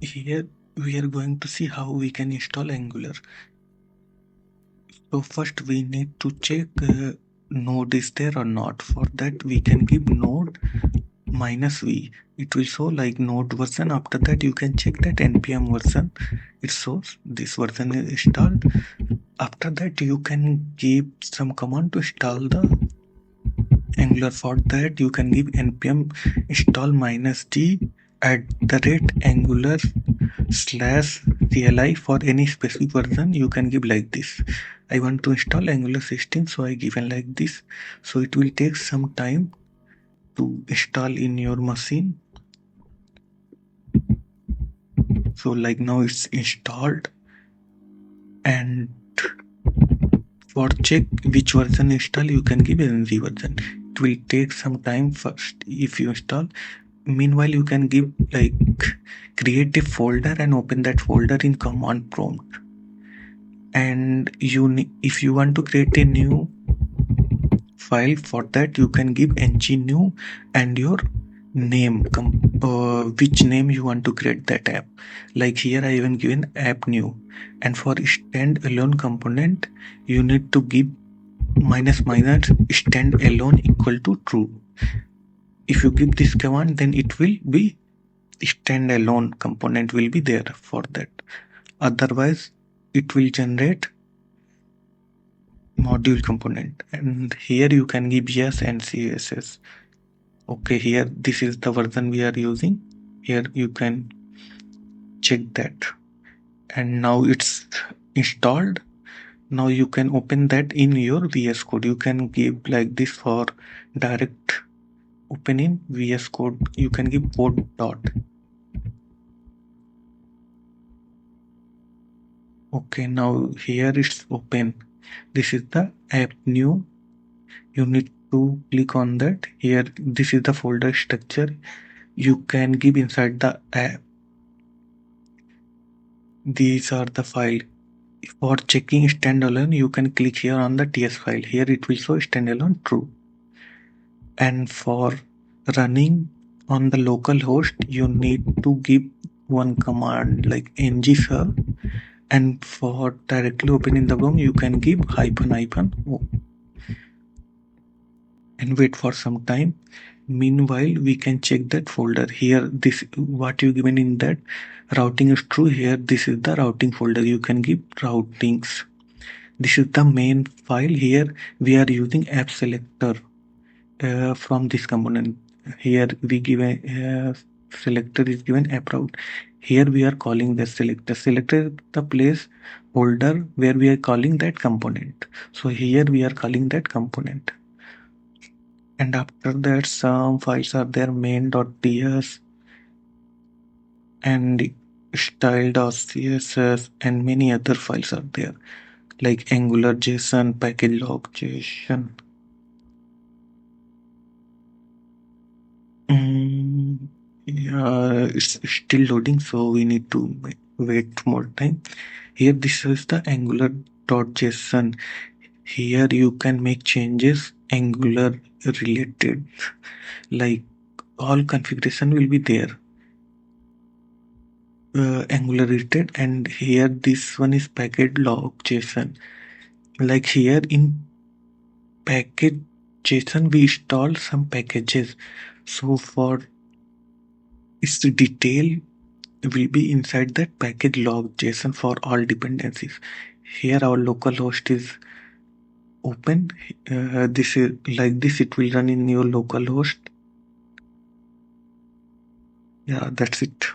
Here we are going to see how we can install Angular. So first we need to check node is there or not. For that we can give node -v. It will show like node version. After that you can check that npm version. It shows this version is installed. After that you can give some command to install the Angular. For that you can give npm install -d @angular /CLI. For any specific version you can give like this. I want to install Angular 16, so I given like this. So it will take some time to install in your machine. So like now it's installed, and for check which version install you can give NZ version. It will take some time first if you install. Meanwhile you can give like create a folder and open that folder in command prompt. And if you want to create a new file, for that you can give ng new and your name, which name you want to create that app. Like here I even given app new, and for standalone component you need to give -- standalone equal to true. If you give this command, then it will be standalone component will be there for that. Otherwise it will generate module component. And here you can give yes and CSS. Okay, here this is the version we are using. Here you can check that, and now it's installed. Now you can open that in your VS Code. You can give like this for direct opening VS Code. You can give code dot. Okay, now here it's open. This is the app new. You need to click on that. Here this is the folder structure. You can give inside the app. These are the file. For checking standalone, you can click here on the TS file. Here it will show standalone true. And for running on the local host, you need to give one command like ng-serve. And for directly opening the GOM, you can give --o. And wait for some time. Meanwhile, we can check that folder. Here, this what you given in that routing is true. Here, this is the routing folder. You can give routings. This is the main file. Here we are using app selector from this component. Here we give a selector is given app route. Here we are calling the selector. Selector is the place folder where we are calling that component. So here we are calling that component. And after that some files are there, main.ts and style.css and many other files are there like angular json, package log json. Yeah, it's still loading, so we need to wait more time. Here this is the angular.json. Here you can make changes angular related, like all configuration will be there angular related. And here this one is package log json. Like here in package json we install some packages, so for its detail will be inside that package log json for all dependencies. Here our local host is open. This is like this, it will run in your local host. Yeah, that's it.